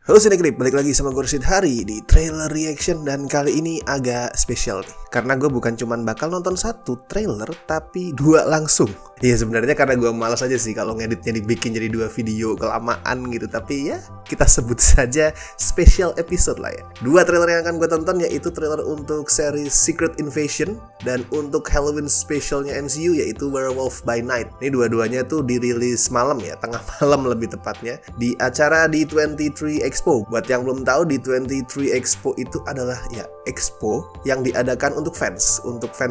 Halo Cinecrip, balik lagi sama gue Rashid Hari di trailer reaction. Dan kali ini agak spesial nih, karena gue bukan cuman bakal nonton satu trailer, tapi dua langsung. Iya sebenarnya karena gue malas aja sih kalau ngeditnya dibikin jadi dua video kelamaan gitu. Tapi ya kita sebut saja special episode lah ya. Dua trailer yang akan gue tonton yaitu trailer untuk series Secret Invasion dan untuk Halloween specialnya MCU yaitu Werewolf by Night. Ini dua-duanya tuh dirilis malam ya, tengah malam lebih tepatnya, di acara D23 Expo. Buat yang belum tahu, D23 Expo itu adalah ya expo yang diadakan untuk fans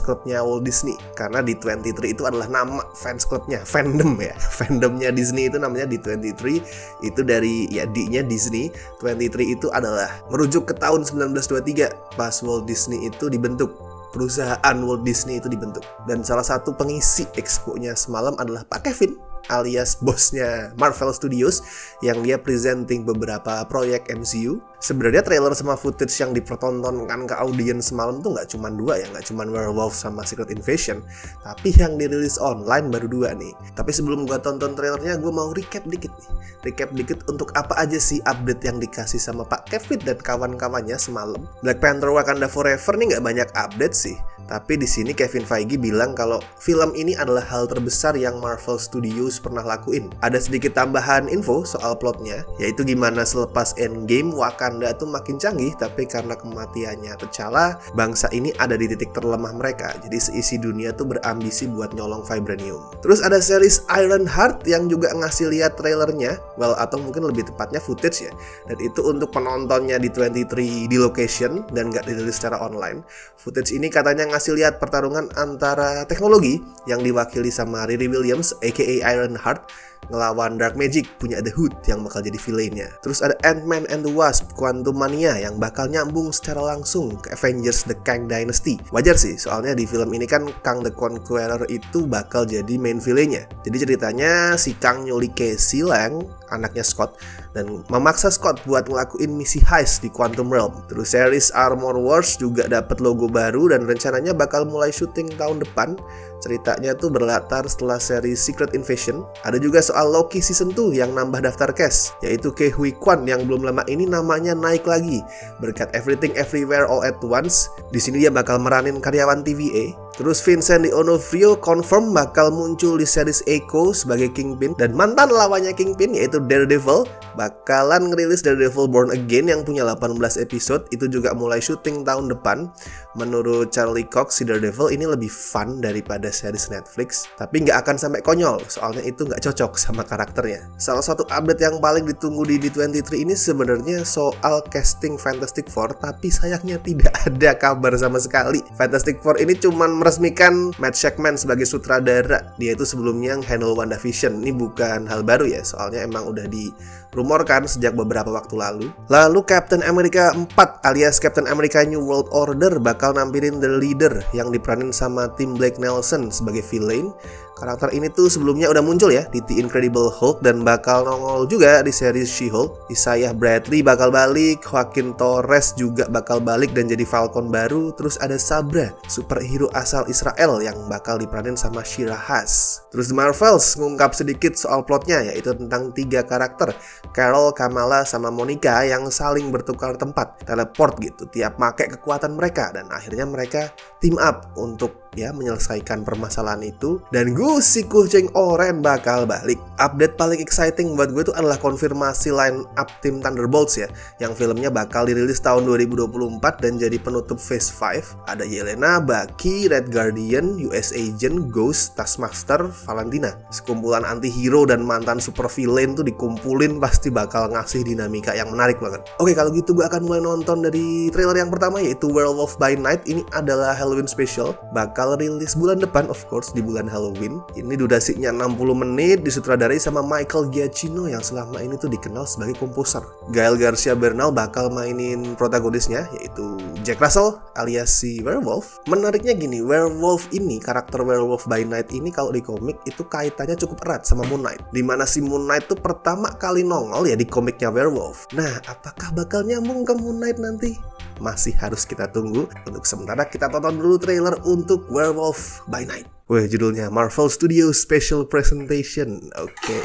clubnya Walt Disney. Karena D23 itu adalah nama fans clubnya, fandom ya. Fandomnya Disney itu namanya D23. Itu dari ya D-nya Disney. 23 itu adalah merujuk ke tahun 1923 pas Walt Disney itu dibentuk. Perusahaan Walt Disney itu dibentuk. Dan salah satu pengisi expo-nya semalam adalah Pak Kevin, alias bosnya Marvel Studios, yang dia presenting beberapa proyek MCU. Sebenarnya trailer sama footage yang dipertontonkan ke audiens semalam tuh nggak cuma dua ya, nggak cuma Werewolf sama Secret Invasion, tapi yang dirilis online baru dua nih. Tapi sebelum gua tonton trailernya, gue mau recap dikit untuk apa aja sih update yang dikasih sama Pak Kevin dan kawan-kawannya semalam. Black Panther Wakanda Forever nih nggak banyak update sih. Tapi di sini Kevin Feige bilang kalau film ini adalah hal terbesar yang Marvel Studios pernah lakuin. Ada sedikit tambahan info soal plotnya, yaitu gimana selepas Endgame Wakanda tuh makin canggih, tapi karena kematiannya T'Challa, bangsa ini ada di titik terlemah mereka. Jadi seisi dunia tuh berambisi buat nyolong vibranium. Terus ada series Ironheart yang juga ngasih lihat trailernya, atau mungkin lebih tepatnya footage ya. Dan itu untuk penontonnya di 23 di location dan gak dirilis secara online. Footage ini katanya ngasih lihat pertarungan antara teknologi yang diwakili sama Riri Williams aka Ironheart ngelawan Dark Magic punya The Hood yang bakal jadi villainnya. Terus ada Ant-Man and the Wasp Quantumania yang bakal nyambung secara langsung ke Avengers The Kang Dynasty. Wajar sih, soalnya di film ini kan Kang the Conqueror itu bakal jadi main villainnya. Jadi ceritanya si Kang nyulik Casey Lang, anaknya Scott, dan memaksa Scott buat ngelakuin misi heist di Quantum Realm. Terus series Armor Wars juga dapat logo baru dan rencananya bakal mulai syuting tahun depan. Ceritanya tuh berlatar setelah series Secret Invasion. Ada juga soal Loki Season 2 yang nambah daftar cast, yaitu Ke Huy Quan yang belum lama ini namanya naik lagi berkat Everything Everywhere All at Once. Di sini dia bakal meranin karyawan TVA. Terus Vincent D'Onofrio confirm bakal muncul di series Echo sebagai Kingpin, dan mantan lawannya Kingpin yaitu Daredevil bakalan ngerilis Daredevil Born Again yang punya 18 episode. Itu juga mulai syuting tahun depan. Menurut Charlie Cox, si Daredevil ini lebih fun daripada series Netflix, tapi nggak akan sampai konyol, soalnya itu nggak cocok sama karakternya. Salah satu update yang paling ditunggu di D23 ini sebenarnya soal casting Fantastic Four, tapi sayangnya tidak ada kabar sama sekali. Fantastic Four ini cuman meresmikan Matt Shakman sebagai sutradara. Dia itu sebelumnya handle WandaVision. Ini bukan hal baru ya, soalnya emang udah dirumorkan sejak beberapa waktu lalu. Lalu Captain America 4 alias Captain America New World Order bakal nampilin The Leader yang diperanin sama Tim Blake Nelson sebagai villain. Karakter ini tuh sebelumnya udah muncul ya di The Incredible Hulk dan bakal nongol juga di series She-Hulk. Isaiah Bradley bakal balik, Joaquin Torres juga bakal balik dan jadi Falcon baru. Terus ada Sabra, superhero asal Israel yang bakal diperanin sama Shira Haas. Terus The Marvels ngungkap sedikit soal plotnya, yaitu tentang 3 karakter, Carol, Kamala, sama Monica yang saling bertukar tempat, teleport gitu tiap make kekuatan mereka, dan akhirnya mereka team up untuk ya menyelesaikan permasalahan itu. Dan si kucing oren bakal balik. Update paling exciting buat gue itu adalah konfirmasi line up tim Thunderbolts ya, yang filmnya bakal dirilis tahun 2024 dan jadi penutup Phase 5. Ada Yelena, Bucky, Red Guardian, US Agent, Ghost, Taskmaster, Valentina. Sekumpulan anti-hero dan mantan super villain tuh dikumpulin, pasti bakal ngasih dinamika yang menarik banget. Oke, kalau gitu gue akan mulai nonton dari trailer yang pertama, yaitu Werewolf by Night. Ini adalah Halloween special, bakal rilis bulan depan, of course, di bulan Halloween. Ini durasinya 60 menit, disutradarai sama Michael Giacchino yang selama ini tuh dikenal sebagai komposer. Gael Garcia Bernal bakal mainin protagonisnya, yaitu Jack Russell alias si Werewolf. Menariknya gini, Werewolf ini, karakter Werewolf by Night ini kalau di komik itu kaitannya cukup erat sama Moon Knight, dimana si Moon Knight tuh pertama kali nongol ya di komiknya Werewolf. Nah, apakah bakal nyambung ke Moon Knight nanti? Masih harus kita tunggu. Untuk sementara kita tonton dulu trailer untuk Werewolf by Night. Wah, judulnya Marvel Studios Special Presentation. Oke.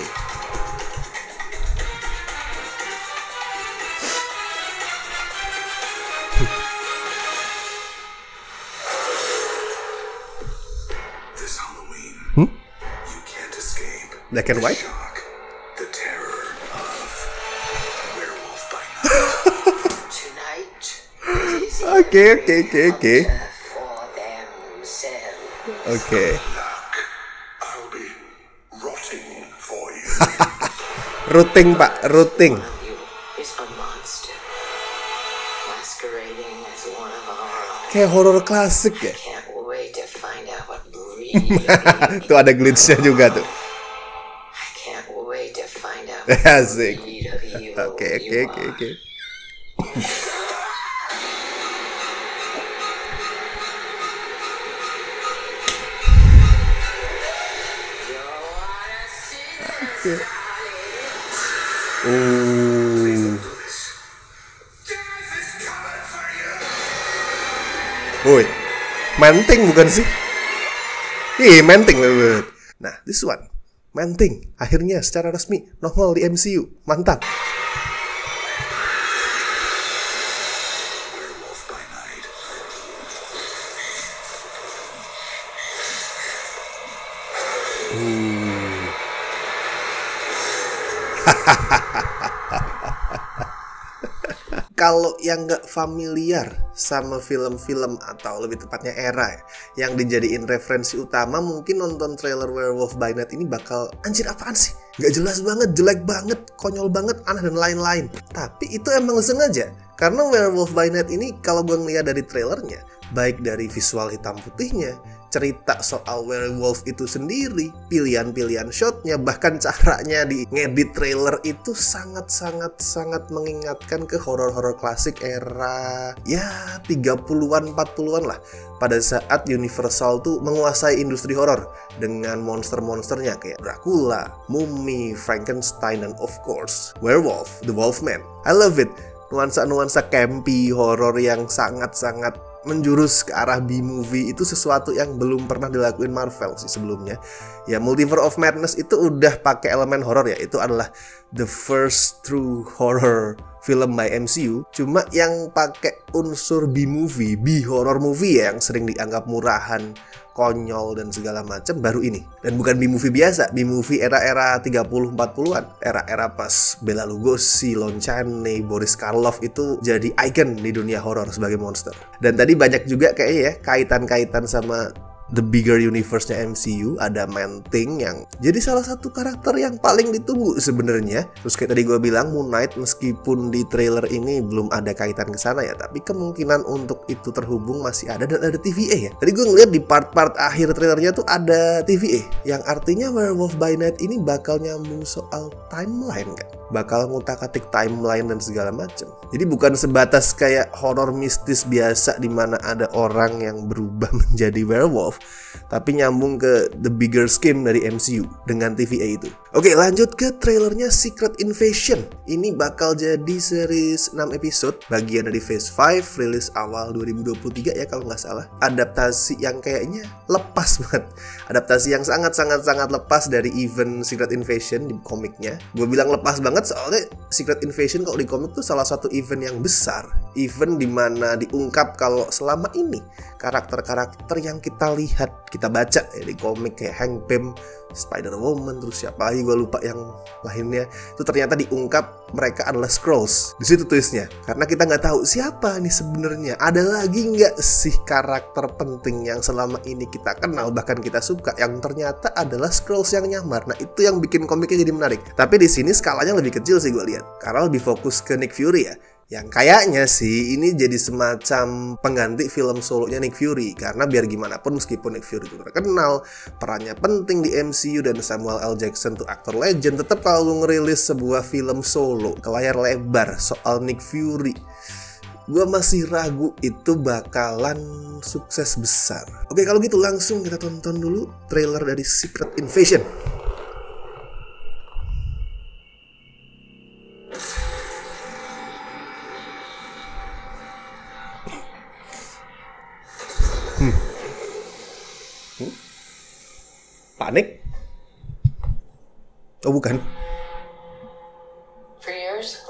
Black and white. The terror of Werewolf by Night. Tonight is Oke. for themselves. Oke. I'll be rotting for you. Routing, Pak, routing. You is a monster masquerading as one of our own. Kayak horor klasik ya. Can't wait to find out what breed. Tuh ada glitch-nya juga tuh. I can't wait to find out what Asik. breed of you Oke. you are. You wanna see this, darling? Death is coming for you. Woi, Manting bukan sih? Ih, Manting. Nah, this one, Manting akhirnya secara resmi nongol di MCU. Mantap. Werewolf by Night. Kalau yang nggak familiar sama film-film atau lebih tepatnya era ya, yang dijadiin referensi utama, mungkin nonton trailer Werewolf by Night ini bakal anjir apaan sih? Nggak jelas banget, jelek banget, konyol banget, aneh dan lain-lain. Tapi itu emang sengaja. Karena Werewolf by Night ini kalau gue ngeliat dari trailernya, baik dari visual hitam putihnya, cerita soal werewolf itu sendiri, pilihan-pilihan shotnya, bahkan caranya di ngedit trailer itu sangat mengingatkan ke horor-horor klasik era ya 30-an 40-an lah, pada saat Universal tuh menguasai industri horor dengan monster-monsternya kayak Dracula, Mummy, Frankenstein, dan of course Werewolf, The Wolfman. I love it. Nuansa-nuansa campy horor yang sangat menjurus ke arah B-movie itu sesuatu yang belum pernah dilakuin Marvel sih sebelumnya. Ya, Multiverse of Madness itu udah pakai elemen horor ya. Itu adalah the first true horror film by MCU. Cuma yang pakai unsur B-movie, B-horror movie ya, yang sering dianggap murahan, konyol dan segala macam, baru ini. Dan bukan B-movie biasa, B-movie era-era 30-40-an. Era-era pas Bela Lugosi, Lon Chaney, Boris Karloff itu jadi icon di dunia horor sebagai monster. Dan tadi banyak juga kayaknya ya kaitan-kaitan sama the bigger universe-nya MCU. Ada Manting yang jadi salah satu karakter yang paling ditunggu sebenarnya. Terus kayak tadi gue bilang, Moon Knight, meskipun di trailer ini belum ada kaitan ke sana ya, tapi kemungkinan untuk itu terhubung masih ada. Dan ada TVA ya. Tadi gue ngeliat di part-part akhir trailernya tuh ada TVA, yang artinya Werewolf by Night ini bakal nyambung soal timeline kan, bakal ngutak-atik timeline dan segala macam. Jadi bukan sebatas kayak horor mistis biasa di mana ada orang yang berubah menjadi werewolf, tapi nyambung ke the bigger scheme dari MCU dengan TVA itu. Oke, lanjut ke trailernya Secret Invasion. Ini bakal jadi series 6 episode, bagian dari Phase 5, rilis awal 2023 ya kalau nggak salah. Adaptasi yang kayaknya lepas banget. Adaptasi yang sangat lepas dari event Secret Invasion di komiknya. Gue bilang lepas banget soalnya Secret Invasion kalau di komik tuh salah satu event yang besar. Event dimana diungkap kalau selama ini karakter-karakter yang kita lihat, kita baca ya di komik kayak Hank Pym, Spider-Woman, terus siapa lagi gue lupa yang lainnya, itu ternyata diungkap mereka adalah Skrulls. Di situ twistnya, karena kita nggak tahu siapa nih sebenarnya. Ada lagi nggak sih karakter penting yang selama ini kita kenal bahkan kita suka yang ternyata adalah Skrulls yang nyamar. Nah itu yang bikin komiknya jadi menarik. Tapi di sini skalanya lebih kecil sih gue lihat, karena lebih fokus ke Nick Fury ya. Yang kayaknya sih ini jadi semacam pengganti film solonya Nick Fury. Karena biar gimana pun meskipun Nick Fury itu terkenal, perannya penting di MCU dan Samuel L. Jackson tuh aktor legend, tetap kalau lu ngerilis sebuah film solo ke layar lebar soal Nick Fury, gue masih ragu itu bakalan sukses besar. Oke, kalau gitu langsung kita tonton dulu trailer dari Secret Invasion. Panik? Oh bukan. For years,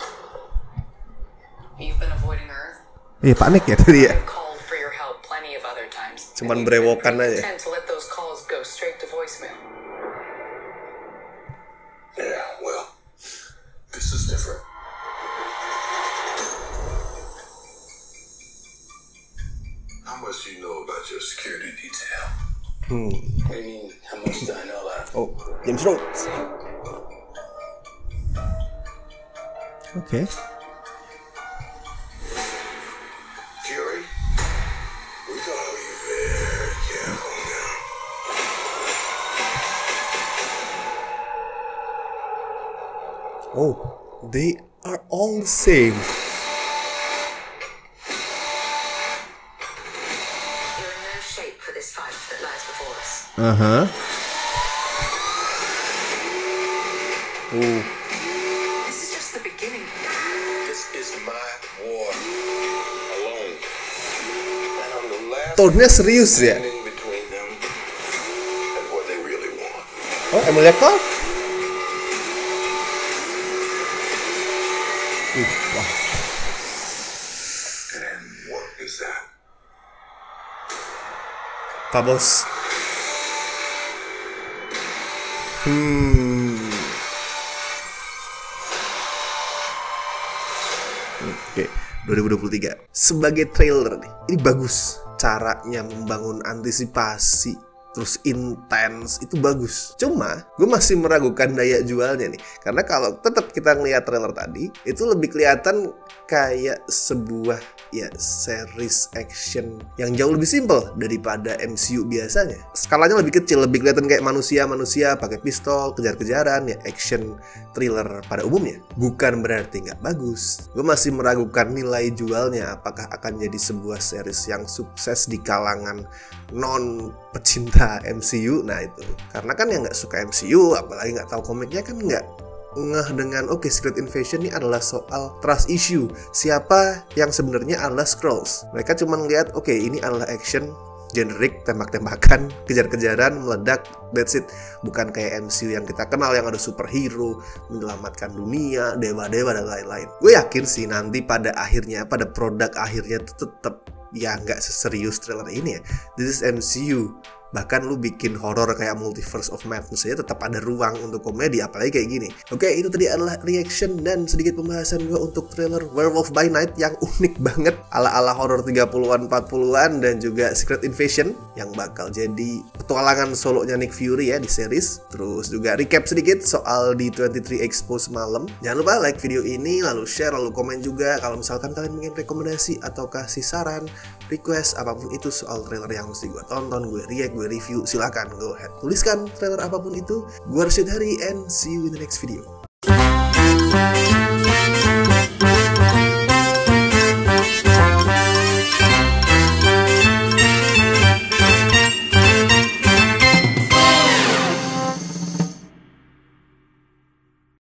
you've been avoiding Earth. Iya panik ya tadi ya. Called for your help plenty of other times. Cuman berewokan aja. Tend to let those calls go straight to voicemail. much do you know about your security detail? What do you mean? How much do I know about? Oh, James Rhodes. Oke. Fury, we gotta be very careful now. Oh, they are all the same. You're in no shape for this fight that lies before us. Oh, This is just the beginning. This is my war alone. And I'm the last tone-nya serius ya. standing between them and what they really want. Oh, Emilia Clarke. Wah. And what is that? Pak Bos. Oke, 2023. Sebagai trailer nih, ini bagus. Caranya membangun antisipasi, terus intens, itu bagus. Cuma, gue masih meragukan daya jualnya nih. Karena kalau tetap kita ngeliat trailer tadi, itu lebih kelihatan kayak sebuah ya series action yang jauh lebih simple daripada MCU biasanya. Skalanya lebih kecil, lebih kelihatan kayak manusia-manusia pakai pistol, kejar-kejaran, ya action thriller pada umumnya. Bukan berarti nggak bagus. Gue masih meragukan nilai jualnya, apakah akan jadi sebuah series yang sukses di kalangan non pecinta MCU. Nah itu, karena kan yang nggak suka MCU, apalagi nggak tahu komiknya kan nggak ngeh dengan oke, Secret Invasion ini adalah soal trust issue. Siapa yang sebenarnya adalah Skrulls? Mereka cuma ngeliat oke, ini adalah action generik, tembak-tembakan, kejar-kejaran, meledak, that's it. Bukan kayak MCU yang kita kenal yang ada superhero, menyelamatkan dunia, dewa-dewa dan lain-lain. Gue yakin sih nanti pada akhirnya, pada produk akhirnya itu tetap ya nggak seserius trailer ini ya. This is MCU. Bahkan lu bikin horor kayak Multiverse of Madness aja tetap ada ruang untuk komedi, apalagi kayak gini. Oke, itu tadi adalah reaction dan sedikit pembahasan gue untuk trailer Werewolf by Night yang unik banget, ala-ala horor 30-an 40-an, dan juga Secret Invasion yang bakal jadi petualangan solonya Nick Fury ya di series. Terus juga recap sedikit soal di 23 Expo semalam. Jangan lupa like video ini, lalu share, lalu komen juga kalau misalkan kalian ingin rekomendasi atau kasih saran, request, apapun itu soal trailer yang mesti gue tonton, gue react, gue review, silakan go ahead tuliskan trailer apapun itu. Gue Rashid Hari and see you in the next video.